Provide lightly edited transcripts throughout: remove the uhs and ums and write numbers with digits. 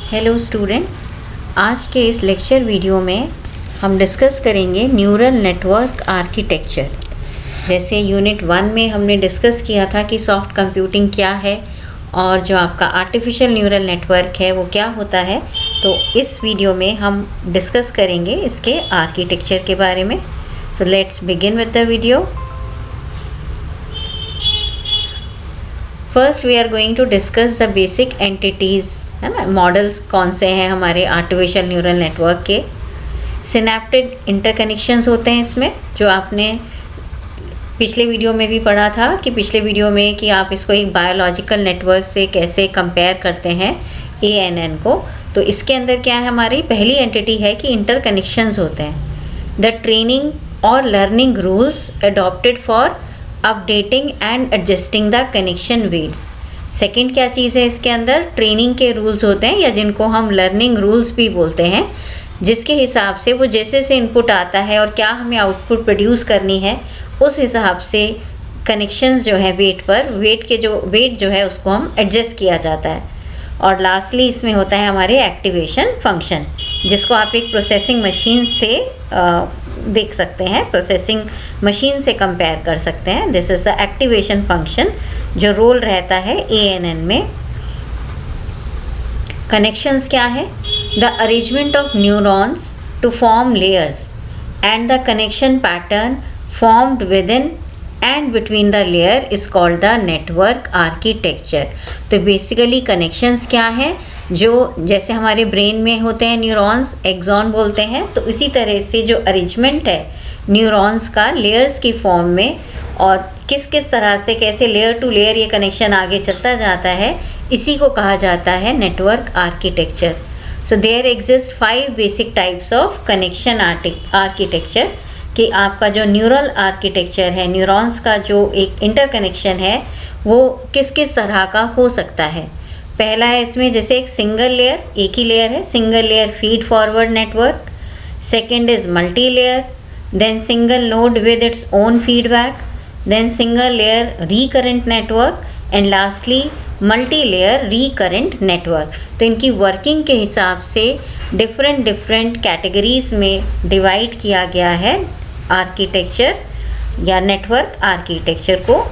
Hello students, आज के इस लेक्चर वीडियो में हम डिस्कस करेंगे न्यूरल नेटवर्क आर्किटेक्चर। जैसे यूनिट 1 में हमने डिस्कस किया था कि सॉफ्ट कंप्यूटिंग क्या है और जो आपका आर्टिफिशियल न्यूरल नेटवर्क है वो क्या होता है। तो इस वीडियो में हम डिस्कस करेंगे इसके आर्किटेक्चर के बारे में। तो let's begin with the video. First we are going to discuss the basic entities, है ना। मॉडल्स कौन से हैं हमारे आर्टिफिशियल न्यूरल नेटवर्क के। सिनेप्टिक इंटरकनेक्शंस होते हैं इसमें, जो आपने पिछले वीडियो में भी पढ़ा था कि पिछले वीडियो में कि आप इसको एक बायोलॉजिकल नेटवर्क से कैसे कंपेयर करते हैं ANN को। तो इसके अंदर क्या है, हमारी पहली एंटिटी है कि इंटरकनेक्शंस होते हैं। द ट्रेनिंग और learning rules adopted for updating and adjusting the connection weights. Second क्या चीज़ है इसके अंदर, ट्रेनिंग के रूल्स होते हैं या जिनको हम लर्निंग रूल्स भी बोलते हैं, जिसके हिसाब से वो जैसे से इनपुट आता है और क्या हमें आउटपुट प्रोड्यूस करनी है उस हिसाब से कनेक्शंस जो है वेट जो है उसको हम एडजस्ट किया जाता है। और लास्टली इसमें होता है हमारे एक्टिवेशन फंक्शन, जिसको आप एक प्रोसेसिंग मशीन से देख सकते हैं, प्रोसेसिंग मशीन से कंपेयर कर सकते हैं। This is the activation function, जो रोल रहता है ANN में। कनेक्शंस क्या है, the arrangement of neurons to form layers and the connection pattern formed within and between the layer is called the network architecture. तो basically connections क्या है, जो जैसे हमारे ब्रेन में होते हैं न्यूरॉन्स, एक्सॉन बोलते हैं, तो इसी तरह से जो अरेंजमेंट है न्यूरॉन्स का लेयर्स की फॉर्म में, और किस किस तरह से कैसे लेयर टू लेयर ये कनेक्शन आगे चलता जाता है, इसी को कहा जाता है network architecture. So there exist 5 basic types of connection architecture, कि आपका जो न्यूरल आर्किटेक्चर है, न्यूरॉन्स का जो एक इंटरकनेक्शन है वो किस किस तरह का हो सकता है। पहला है इसमें जैसे एक सिंगल लेयर, एक ही लेयर है, single layer feed forward network. Second is multi layer, then single node with its own feedback, then single layer recurrent network, and lastly multi layer recurrent network. तो इनकी वर्किंग के हिसाब से different categories में divide किया गया है architecture या नेटवर्क आर्किटेक्चर को।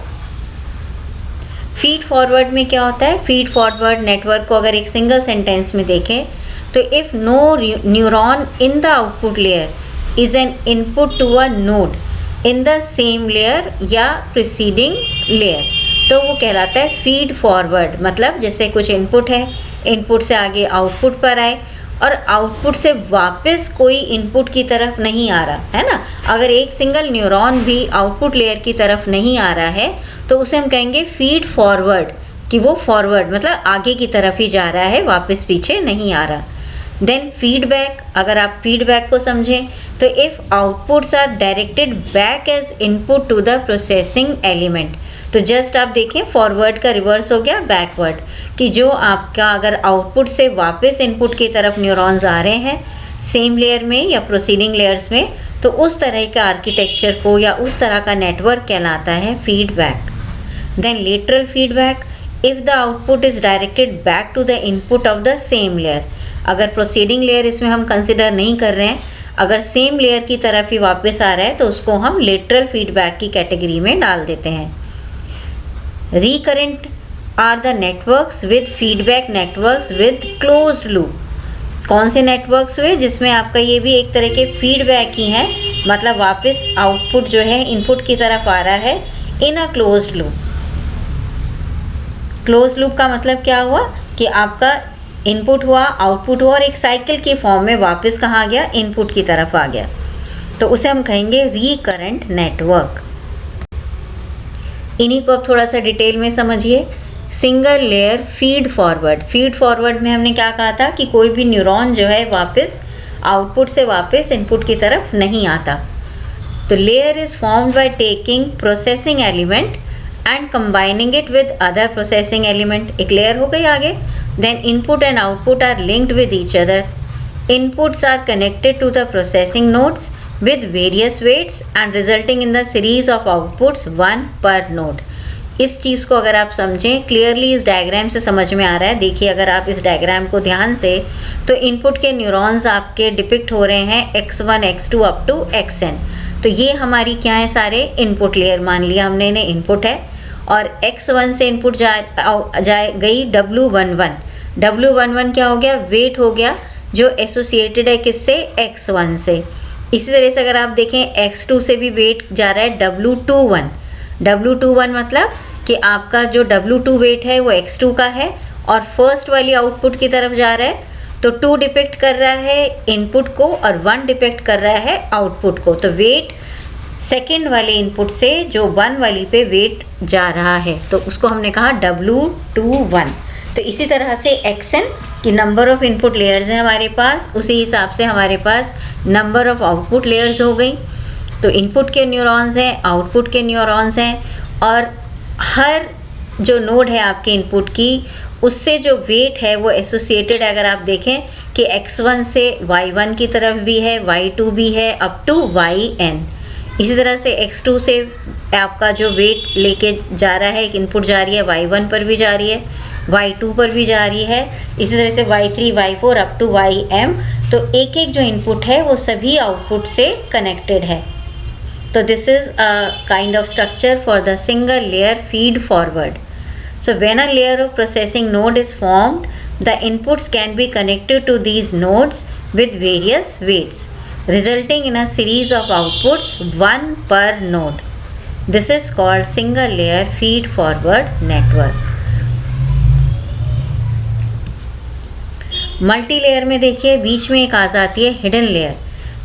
फीड फॉरवर्ड में क्या होता है, फीड फॉरवर्ड नेटवर्क को अगर एक सिंगल सेंटेंस में देखें तो if no neuron in the output layer is an input to a node in the same layer या प्रीसीडिंग लेयर, तो वो कहलाता है फीड फॉरवर्ड। मतलब जैसे कुछ इनपुट है, इनपुट से आगे आउटपुट पर आए और आउटपुट से वापस कोई इनपुट की तरफ नहीं आ रहा है ना। अगर एक सिंगल न्यूरॉन भी आउटपुट लेयर की तरफ नहीं आ रहा है तो उसे हम कहेंगे फीड फॉरवर्ड, कि वो फॉरवर्ड मतलब आगे की तरफ ही जा रहा है, वापस पीछे नहीं आ रहा। देन फीडबैक, अगर आप फीडबैक को समझें तो if outputs are directed back as input to the processing element, तो जस्ट आप देखें फॉरवर्ड का रिवर्स हो गया बैकवर्ड, कि जो आपका अगर आउटपुट से वापस इनपुट की तरफ न्यूरॉन्स आ रहे हैं सेम लेयर में या प्रोसीडिंग लेयर्स में, तो उस तरह का आर्किटेक्चर को या उस तरह का नेटवर्क कहलाता है feedback. Then lateral feedback, if the output is directed back to the input of the same layer, अगर प्रोसीडिंग लेयर इसमें हम कंसिडर नहीं कर रहे हैं, अगर सेम लेयर की तरफ ही वापस आ रहा है तो उसको हम लेटरल फीडबैक की कैटेगरी में डाल देते हैं। Recurrent are the networks with feedback networks with closed loop। कौन से नेटवर्क्स हुए जिसमें आपका ये भी एक तरह के फीडबैक ही हैं, मतलब वापस आउटपुट जो है इनपुट की तरफ आ रहा है in a closed loop. Closed loop का मतलब क्या हुआ कि आपका इनपुट हुआ, आउटपुट हुआ और एक साइकिल की फॉर्म में वापस कहाँ आ गया, इनपुट की तरफ आ गया, तो उसे हम कहेंगे रिकरेंट नेटवर्क। इन्हीं को अब थोड़ा सा डिटेल में समझिए। सिंगल लेयर फीड फॉरवर्ड में हमने क्या कहा था कि कोई भी न्यूरॉन जो है वापस आउटपुट से वापस इनपुट की तरफ नहीं आता। तो layer is formed by taking processing element and combining it with other processing element, एक लेयर हो गई आगे। Then input and output are linked with each other, inputs are connected to the processing nodes with various weights and resulting in the series of outputs one per node। इस चीज़ को अगर आप समझें clearly, इस diagram से समझ में आ रहा है। देखिए अगर आप इस डायग्राम को ध्यान से, तो इनपुट के न्यूरॉन्स आपके डिपिक्ट हो रहे हैं x1 x2 up to xn। तो ये हमारी क्या है, सारे इनपुट लेयर मान लिया हमने, इन्हें इनपुट है। और x1 से इनपुट गई W11। W11 क्या हो गया, वेट हो गया जो एसोसिएटेड है किससे, x1 से। इसी तरह से अगर आप देखें x2 से भी वेट जा रहा है W21। W21 मतलब कि आपका जो W2 वेट है वो x2 का है और फर्स्ट वाली आउटपुट की तरफ जा रहा है। तो 2 डिपेक्ट कर रहा है इनपुट को और 1 डिपेक्ट कर रहा है आउटपुट को। तो वेट सेकेंड वाले इनपुट से जो 1 वाली पे वेट जा रहा है, तो उसको हमने कहा W21। तो इसी तरह से xn की नंबर ऑफ़ इनपुट लेयर्स हैं हमारे पास, उसी हिसाब से हमारे पास नंबर ऑफ़ आउटपुट लेयर्स हो गई। तो इनपुट के न्यूरॉन्स हैं, आउटपुट के न्यूरॉन्स हैं, और हर जो नोड है आपके इनपुट की, उससे जो वेट है वो एसोसिएटेड है। अगर आप देखें कि x1 से y1 की तरफ भी है, y2 भी है, अप टू yn। इसी तरह से x2 से आपका जो वेट लेके जा रहा है, एक इनपुट जा रही है y1 पर भी जा रही है, y2 पर भी जा रही है, इसी तरह से y3 y4 up to ym। तो एक एक जो इनपुट है वो सभी आउटपुट से कनेक्टेड है। तो this is a kind of structure for the single layer feed forward. So when a layer of processing node is formed, the inputs can be connected to these nodes with various weights, resulting in a series of outputs, one per node. This is called single layer feed forward network. Multi layer में देखिए बीच में एक आ जाती है hidden layer.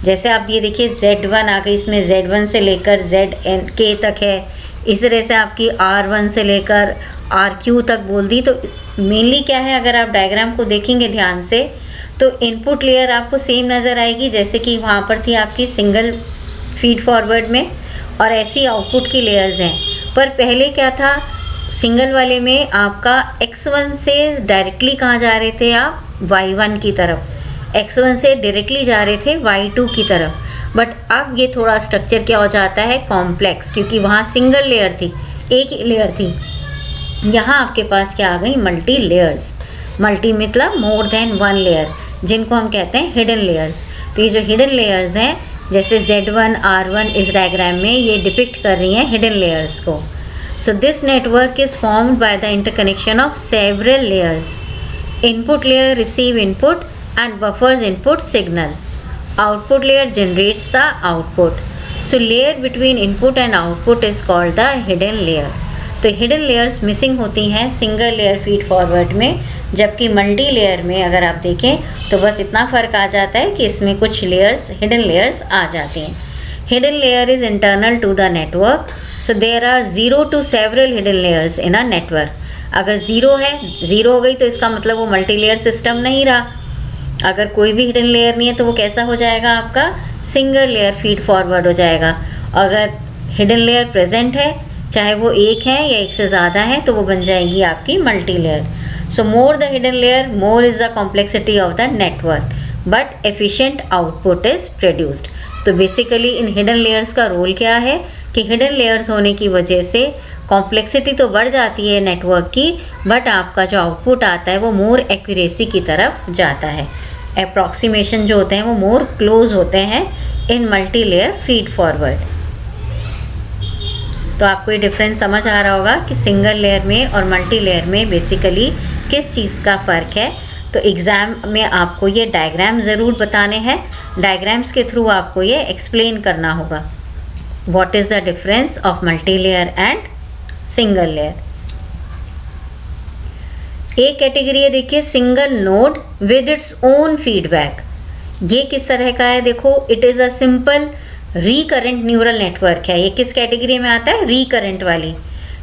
जैसे आप ये देखिए Z1 आ गई, इसमें Z1 से लेकर ZK तक है. इस तरह से आपकी R1 से लेकर RQ तक बोल दी. तो मेनली क्या है, अगर आप डायग्राम को देखेंगे ध्यान से तो इनपुट लेयर आपको सेम नज़र आएगी जैसे कि वहाँ पर थी आपकी सिंगल फीड फॉरवर्ड में, और ऐसी आउटपुट की लेयर्स हैं. पर पहले क्या था, सिंगल वाले में आपका X1 से डायरेक्टली कहाँ जा रहे थे आप, Y1 की तरफ. X1 से डायरेक्टली जा रहे थे Y2 की तरफ. बट अब ये थोड़ा स्ट्रक्चर क्या हो जाता है, कॉम्प्लेक्स, क्योंकि वहाँ सिंगल लेयर थी, एक ही लेयर थी. यहाँ आपके पास क्या आ गई, मल्टी लेयर्स. मल्टी मतलब मोर देन वन लेयर, जिनको हम कहते हैं हिडन लेयर्स. तो ये जो हिडन लेयर्स हैं, जैसे Z1 R1 इस डायग्राम में ये डिपिक्ट कर रही हैं हिडन लेयर्स को. So this network is formed by the interconnection of several layers. Input layer receive input and buffers input signal. Output layer generates the output. So layer between input and output is called the hidden layer. तो hidden layers missing होती हैं single layer feed forward में, जबकि multi layer में अगर आप देखें तो बस इतना फ़र्क आ जाता है कि इसमें कुछ layers hidden layers आ जाती हैं. Hidden layer is internal to the network. So there are 0 to several hidden layers in a network. अगर ज़ीरो है, ज़ीरो हो गई तो इसका मतलब वो मल्टी लेयर सिस्टम नहीं रहा. अगर कोई भी हिडन लेयर नहीं है तो वो कैसा हो जाएगा, आपका सिंगल लेयर फीड फॉरवर्ड हो जाएगा. अगर हिडन लेयर प्रेजेंट है, चाहे वो एक है या एक से ज़्यादा है, तो वो बन जाएगी आपकी multi layer. So more the hidden layer, more is the complexity of the network, but efficient output is produced. तो बेसिकली इन हिडन लेयर्स का रोल क्या है कि हिडन लेयर्स होने की वजह से कॉम्प्लेक्सिटी तो बढ़ जाती है नेटवर्क की, बट आपका जो आउटपुट आता है वो मोर एक्यूरेसी की तरफ जाता है. अप्रॉक्सीमेशन जो होते हैं वो मोर क्लोज होते हैं इन मल्टी लेयर फीड फॉरवर्ड. तो आपको ये डिफरेंस समझ आ रहा होगा कि सिंगल लेयर में और मल्टी लेयर में बेसिकली किस चीज़ का फ़र्क है. तो एग्ज़ाम में आपको ये डायग्राम ज़रूर बताने हैं. डायग्राम्स के थ्रू आपको ये एक्सप्लेन करना होगा what is the difference of multi layer and single layer. एक कैटेगरी है देखिए, single node with its own feedback. ये किस तरह का है, देखो, it is a simple recurrent neural network है. ये किस कैटेगरी में आता है, रिकरेंट वाली.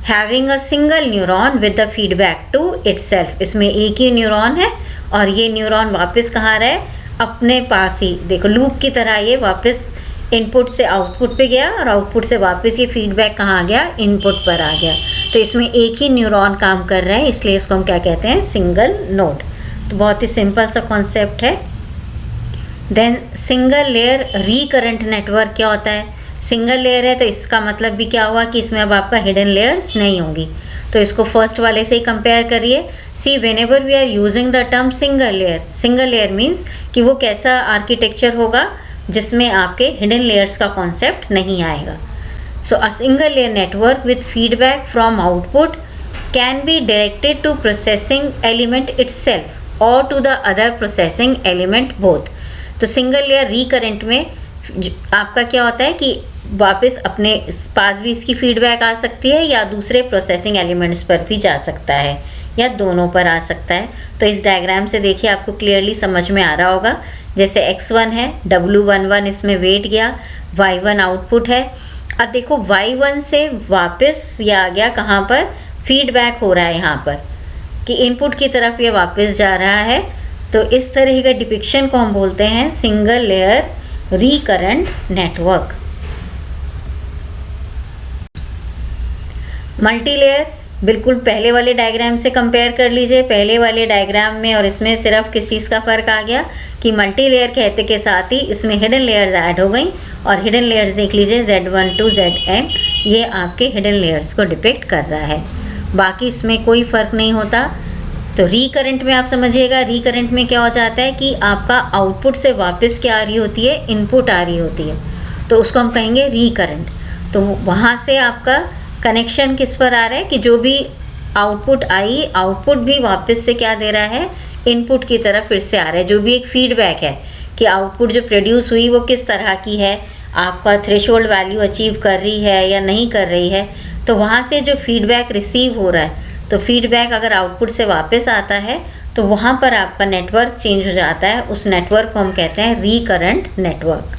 Having a single neuron with the feedback to itself. इसमें एक ही न्यूरॉन है और ये न्यूरॉन वापस कहाँ रहे, अपने पास ही. देखो लूप की तरह ये वापस इनपुट से आउटपुट पे गया और आउटपुट से वापस ये फीडबैक कहाँ आ गया, इनपुट पर आ गया. तो इसमें एक ही न्यूरॉन काम कर रहा है, इसलिए इसको हम क्या कहते हैं, सिंगल नोड. तो बहुत ही सिंपल सा कॉन्सेप्ट है. Then single layer recurrent network क्या होता है. सिंगल लेयर है तो इसका मतलब भी क्या हुआ कि इसमें अब आपका हिडन लेयर्स नहीं होंगी। तो इसको फर्स्ट वाले से ही कंपेयर करिए। See whenever we are using the term single layer means कि वो कैसा आर्किटेक्चर होगा जिसमें आपके हिडन लेयर्स का कॉन्सेप्ट नहीं आएगा। So a single layer network with feedback from output can be directed to processing element itself और to the other processing element both. तो सिंगल लेयर रिकरेंट में आपका क्या होता है कि वापस अपने पास भी इसकी फीडबैक आ सकती है या दूसरे प्रोसेसिंग एलिमेंट्स पर भी जा सकता है या दोनों पर आ सकता है। तो इस डायग्राम से देखिए आपको क्लियरली समझ में आ रहा होगा। जैसे x1 है, W11 इसमें वेट गया, y1 आउटपुट है। अब देखो y1 से वापस ये आ गया कहाँ पर, फीडबैक हो रहा है यहाँ पर कि इनपुट की तरफ ये वापस जा रहा है। तो इस तरह का डिपिक्शन को हम बोलते हैं single layer recurrent network. Multi layer बिल्कुल पहले वाले डायग्राम से कंपेयर कर लीजिए। पहले वाले डायग्राम में और इसमें सिर्फ किस चीज़ का फ़र्क आ गया कि मल्टी लेयर कहते के साथ ही इसमें हिडन लेयर्स ऐड हो गई। और हिडन लेयर्स देख लीजिए Z1 to Zn, ये आपके हिडन लेयर्स को डिपिक्ट कर रहा है। बाकी इसमें कोई फ़र्क नहीं होता। तो रिकरेंट में आप समझिएगा, रिकरेंट में क्या हो जाता है कि आपका आउटपुट से वापस क्या आ रही होती है, इनपुट आ रही होती है, तो उसको हम कहेंगे रिकरेंट। तो वहाँ से आपका कनेक्शन किस पर आ रहा है कि जो भी आउटपुट आई, आउटपुट भी वापस से क्या दे रहा है, इनपुट की तरफ फिर से आ रहा है। जो भी एक फीडबैक है कि आउटपुट जो प्रोड्यूस हुई वो किस तरह की है, आपका थ्रेशोल्ड वैल्यू अचीव कर रही है या नहीं कर रही है। तो वहाँ से जो फीडबैक रिसीव हो रहा है, तो फीडबैक अगर आउटपुट से वापस आता है तो वहाँ पर आपका नेटवर्क चेंज हो जाता है। उस नेटवर्क को हम कहते हैं recurrent network.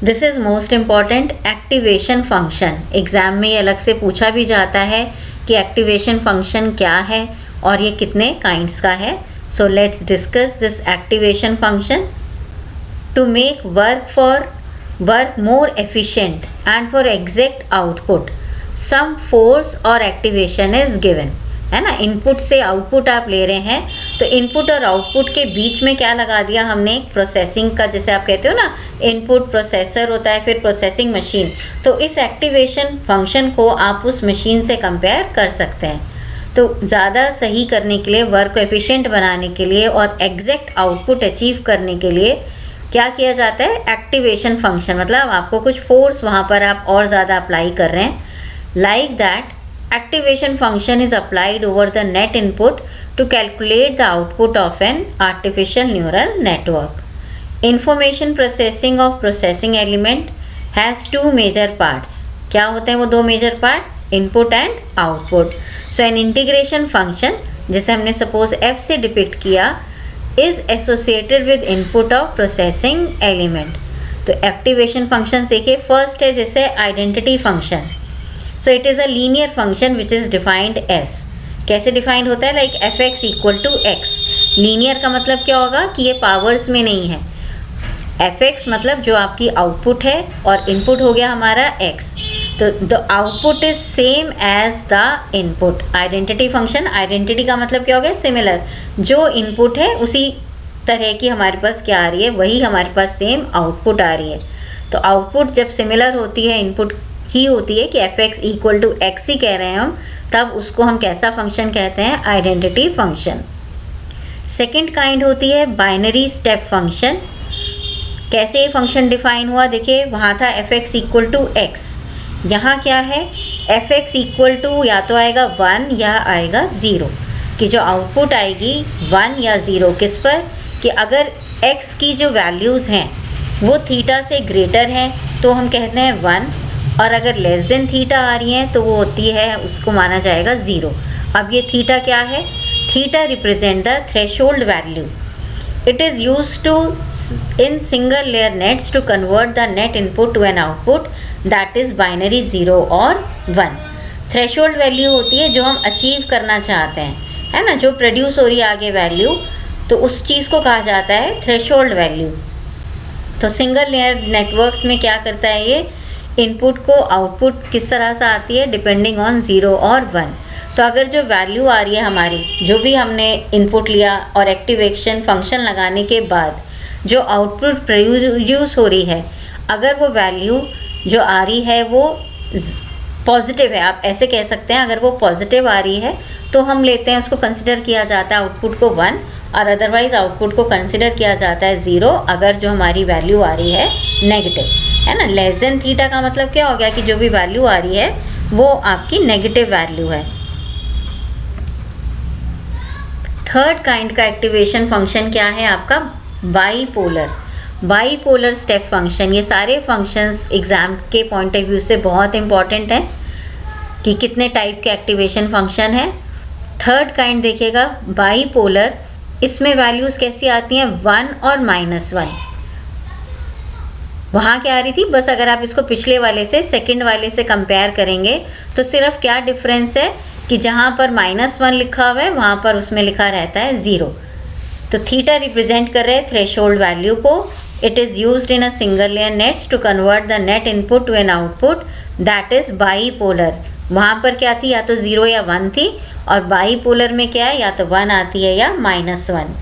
This is most important, activation function. Exam में ये अलग से पूछा भी जाता है कि एक्टिवेशन फंक्शन क्या है और ये कितने काइंड्स का है। So let's discuss this activation function. To make work more efficient and for exact output some force or activation is given, है ना। इनपुट से आउटपुट आप ले रहे हैं तो इनपुट और आउटपुट के बीच में क्या लगा दिया हमने, प्रोसेसिंग का, जैसे आप कहते हो ना इनपुट प्रोसेसर होता है, फिर प्रोसेसिंग मशीन। तो इस एक्टिवेशन फंक्शन को आप उस मशीन से कंपेयर कर सकते हैं। तो ज़्यादा सही करने के लिए, वर्क को एफिशिएंट बनाने के लिए और एग्जैक्ट आउटपुट अचीव करने के लिए क्या किया जाता है, एक्टिवेशन फंक्शन। मतलब आपको कुछ फोर्स वहाँ पर आप और ज़्यादा अप्लाई कर रहे हैं। Like that activation function is applied over the net input to calculate the output of an artificial neural network. Information processing of processing element has two major parts. क्या होते हैं वो दो major part, input and output. So an integration function, जिसे हमने suppose f से depict किया, is associated with input of processing element. तो एक्टिवेशन फंक्शन देखिए, फर्स्ट है जैसे identity function. So it is a linear function which is defined as, कैसे defined होता है, like f(x) equal to x। Linear का मतलब क्या होगा कि ये पावर्स में नहीं है। f(x) मतलब जो आपकी आउटपुट है और इनपुट हो गया हमारा x, तो the output is same as the input. Identity function, identity का मतलब क्या हो गया, सिमिलर। जो इनपुट है उसी तरह की हमारे पास क्या आ रही है, वही हमारे पास सेम आउटपुट आ रही है। तो आउटपुट जब सिमिलर होती है, इनपुट ही होती है कि f(x) इक्वल टू x ही कह रहे हैं हम, तब उसको हम कैसा फंक्शन कहते हैं, आइडेंटिटी फंक्शन। सेकंड काइंड होती है बाइनरी स्टेप फंक्शन। कैसे ये फंक्शन डिफाइन हुआ, देखिए वहाँ था f(x) इक्वल टू x, यहाँ क्या है, f(x) इक्वल टू या तो आएगा 1 या आएगा 0, कि जो आउटपुट आएगी 1 या 0 किस पर, कि अगर x की जो वैल्यूज़ हैं वो थीटा से ग्रेटर हैं तो हम कहते हैं 1, और अगर लेस देन थीटा आ रही हैं तो वो होती है, उसको माना जाएगा 0। अब ये थीटा क्या है, theta represent the threshold value. It is used to in single layer nets to convert the net input to an output that is binary 0 और 1। थ्रेशोल्ड वैल्यू होती है जो हम अचीव करना चाहते हैं, है ना, जो प्रोड्यूस हो रही है आगे वैल्यू, तो उस चीज़ को कहा जाता है थ्रेशोल्ड वैल्यू। तो सिंगल लेयर नेटवर्क्स में क्या करता है, ये इनपुट को आउटपुट किस तरह से आती है, डिपेंडिंग ऑन 0 और 1। तो अगर जो वैल्यू आ रही है हमारी, जो भी हमने इनपुट लिया और एक्टिवेशन फंक्शन लगाने के बाद जो आउटपुट प्रोड्यूस हो रही है, अगर वो वैल्यू जो आ रही है वो पॉजिटिव है, आप ऐसे कह सकते हैं, अगर वो पॉजिटिव आ रही है तो हम लेते हैं, उसको कंसिडर किया जाता है आउटपुट को 1, और अदरवाइज़ आउटपुट को कंसिडर किया जाता है 0 अगर जो हमारी वैल्यू आ रही है नेगेटिव, है ना। लेस देन थीटा का मतलब क्या हो गया कि जो भी वैल्यू आ रही है वो आपकी नेगेटिव वैल्यू है। थर्ड काइंड का एक्टिवेशन फंक्शन क्या है आपका, बाईपोलर। बाईपोलर स्टेप फंक्शन, ये सारे फंक्शंस एग्ज़ाम के पॉइंट ऑफ व्यू से बहुत इंपॉर्टेंट हैं कि कितने टाइप के एक्टिवेशन फंक्शन है। थर्ड काइंड देखिएगा बाईपोलर, इसमें वैल्यूज़ कैसी आती हैं 1 और -1। वहाँ क्या आ रही थी, बस अगर आप इसको पिछले वाले से सेकंड वाले से कंपेयर करेंगे तो सिर्फ क्या डिफरेंस है कि जहाँ पर -1 लिखा हुआ है वहाँ पर उसमें लिखा रहता है 0। तो थीटा रिप्रेजेंट कर रहे हैं थ्रेशोल्ड वैल्यू को। It is used in a single layer nets to convert the net input to an output that is bipolar. वहाँ पर क्या थी, या तो 0 या 1 थी, और बाईपोलर में क्या है, या तो 1 आती है या -1।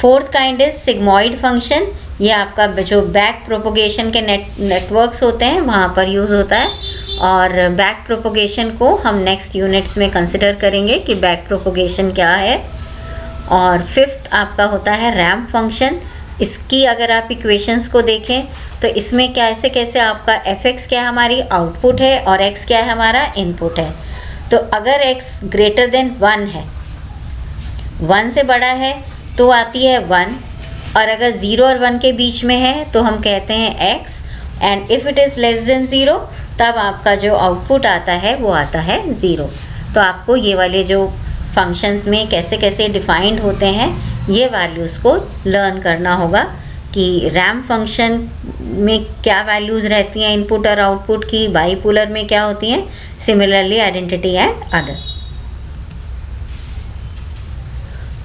Fourth kind is sigmoid function. ये आपका जो बैक प्रोपोगेशन के नेटवर्क्स होते हैं वहाँ पर यूज़ होता है, और बैक प्रोपोगेशन को हम नेक्स्ट यूनिट्स में कंसिडर करेंगे कि बैक प्रोपोगेशन क्या है। और फिफ्थ आपका होता है रैम्प फंक्शन। इसकी अगर आप इक्वेशंस को देखें तो इसमें कैसे कैसे आपका f(x) क्या हमारी आउटपुट है और x क्या है हमारा इनपुट है। तो अगर x ग्रेटर देन 1 है, 1 से बड़ा है तो आती है 1, और अगर 0 और 1 के बीच में है तो हम कहते हैं x, and if it is less then 0 तब आपका जो आउटपुट आता है वो आता है 0। तो आपको ये वाले जो फंक्शंस में कैसे कैसे डिफाइंड होते हैं ये वैल्यूज़ को लर्न करना होगा कि रैम्प फंक्शन में क्या वैल्यूज़ रहती हैं इनपुट और आउटपुट की, बाईपोलर में क्या होती हैं, similarly identity and other.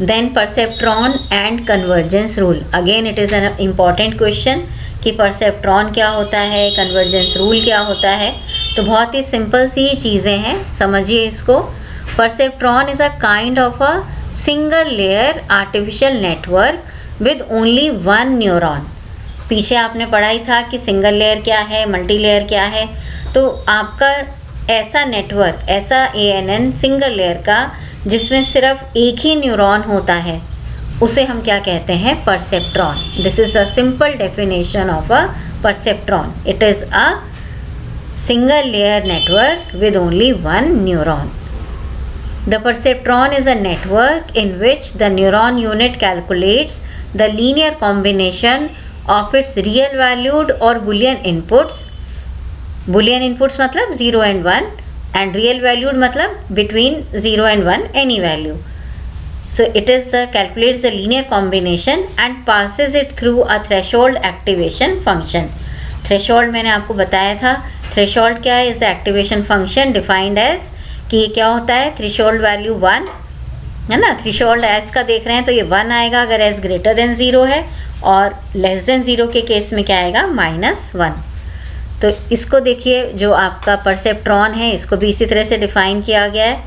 Then perceptron and convergence rule, again it is an important question कि परसेप्ट्रॉन क्या होता है, कन्वर्जेंस रूल क्या होता है। तो बहुत ही सिंपल सी चीज़ें हैं, समझिए इसको। Perceptron is a kind of a single layer artificial network with only 1 neuron. पीछे आपने पढ़ा ही था कि सिंगल लेयर क्या है, मल्टी लेयर क्या है। तो आपका ऐसा नेटवर्क, ऐसा ANN सिंगल लेयर का जिसमें सिर्फ एक ही न्यूरॉन होता है, उसे हम क्या कहते हैं, perceptron. This is the simple definition of a perceptron. It is a single layer network with only 1 neuron. The perceptron is a network in which the neuron unit calculates the linear combination of its real valued or boolean inputs. Boolean inputs मतलब 0 and 1, and real valued मतलब between 0 and 1 any value. So it is calculates the linear combination and passes it through a threshold activation function. Threshold मैंने आपको बताया था, threshold क्या है, is the activation function defined as कि ये क्या होता है, थ्रेशोल्ड वैल्यू 1 है ना। थ्रेशोल्ड एस का देख रहे हैं तो ये 1 आएगा अगर एस ग्रेटर देन 0 है, और लेस देन 0 के केस में क्या आएगा, -1। तो इसको देखिए, जो आपका परसेप्ट्रॉन है इसको भी इसी तरह से डिफाइन किया गया है।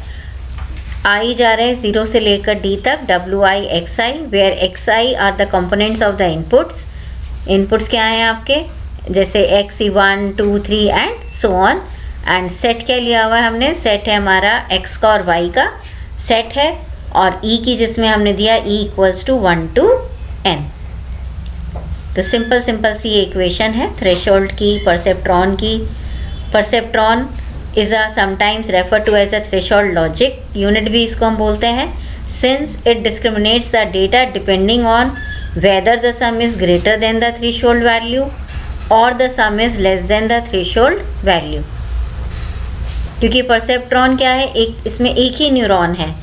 आई जा रहे हैं 0 से लेकर d तक, WI(xi), where xi are the components of the inputs. Inputs क्या हैं आपके, जैसे x1 2 3 and so on. And set क्या लिया हुआ है हमने, सेट है हमारा x का और y का सेट है, और e की जिसमें हमने दिया e = 1 to n। तो सिंपल सी ये इक्वेशन है थ्रेशोल्ड की, परसेप्ट्रॉन की। Perceptron is a sometimes refer to as a threshold logic unit भी इसको हम बोलते हैं, since it discriminates the data depending on whether the sum is greater than the threshold value और the sum is less than the threshold value. क्योंकि perceptron क्या है, इसमें एक ही न्यूरॉन है,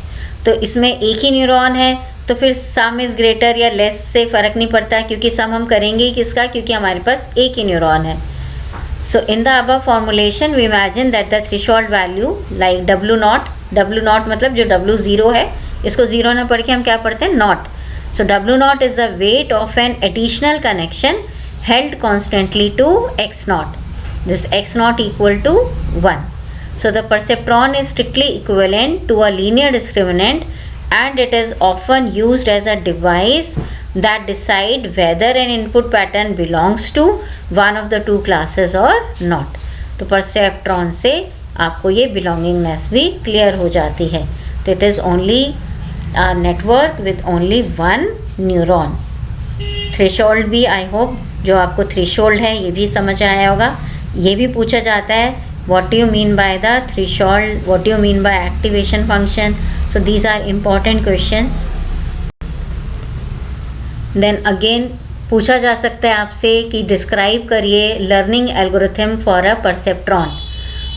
तो इसमें एक ही न्यूरॉन है तो फिर सम इज़ ग्रेटर या लेस से फ़र्क नहीं पड़ता, क्योंकि सम हम करेंगे ही किसका, क्योंकि हमारे पास एक ही न्यूरॉन है। So in the above formulation we imagine that the threshold value like W0 मतलब जो W0 है, इसको 0 ना पढ़ के हम क्या पढ़ते हैं, not. So W0 is the weight of an additional connection held constantly to x0, this x0 = 1। So the perceptron is strictly equivalent to a linear discriminant and it is often used as a device that decide whether an input pattern belongs to one of the two classes or not. तो perceptron से आपको ये belongingness भी clear हो जाती है. तो it is only a network with only one neuron. Threshold भी आई होप जो आपको थ्रेशोल्ड है ये भी समझ आया होगा. ये भी पूछा जाता है what do you mean by the threshold, what do you mean by activation function. So these are important questions. Then again पूछा जा सकता है आपसे कि डिस्क्राइब करिए learning algorithm for a perceptron.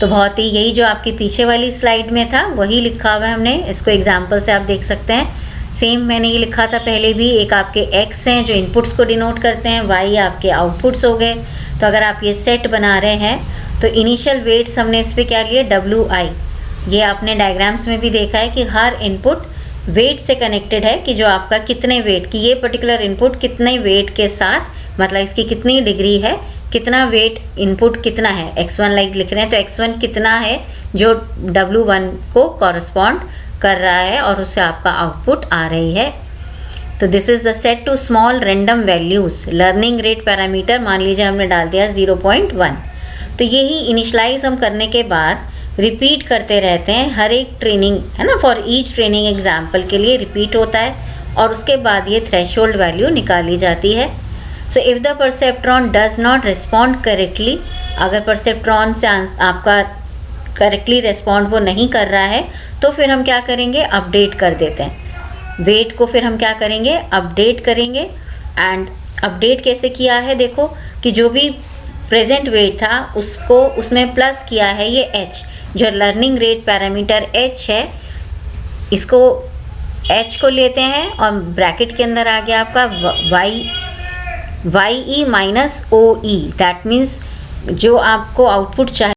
तो बहुत ही यही जो आपकी पीछे वाली स्लाइड में था वही लिखा हुआ है हमने. इसको एग्जाम्पल से आप देख सकते हैं. सेम मैंने ये लिखा था पहले भी. एक आपके एक्स हैं जो इनपुट्स को डिनोट करते हैं, वाई आपके आउटपुट्स हो गए. तो अगर आप ये सेट बना रहे हैं तो इनिशियल वेट्स हमने इस पर क्या लिए WI. ये आपने डायग्राम्स में भी देखा है कि हर इनपुट वेट से कनेक्टेड है कि जो आपका कितने वेट की ये पर्टिकुलर इनपुट कितने वेट के साथ मतलब इसकी कितनी डिग्री है, कितना वेट इनपुट कितना है. x1 लाइक लिख रहे हैं तो x1 कितना है जो W1 को कॉरस्पॉन्ड कर रहा है और उससे आपका आउटपुट आ रही है. तो this is the set to small random values. Learning rate parameter मान लीजिए हमने डाल दिया 0.1. तो यही इनिशलाइज हम करने के बाद रिपीट करते रहते हैं. हर एक ट्रेनिंग है ना, फॉर ईच ट्रेनिंग एग्जाम्पल के लिए रिपीट होता है और उसके बाद ये थ्रेशोल्ड वैल्यू निकाली जाती है. So if the perceptron does not respond correctly, अगर परसेप्ट्रॉन से आपका करेक्टली रिस्पॉन्ड वो नहीं कर रहा है तो फिर हम क्या करेंगे, अपडेट कर देते हैं. वेट को फिर हम क्या करेंगे, अपडेट करेंगे. एंड अपडेट कैसे किया है, देखो कि जो भी प्रेजेंट वेट था उसको उसमें प्लस किया है ये h, जो लर्निंग रेट पैरामीटर h है. इसको h को लेते हैं और ब्रैकेट के अंदर आ गया आपका YE minus OE. That means जो आपको आउटपुट चाहिए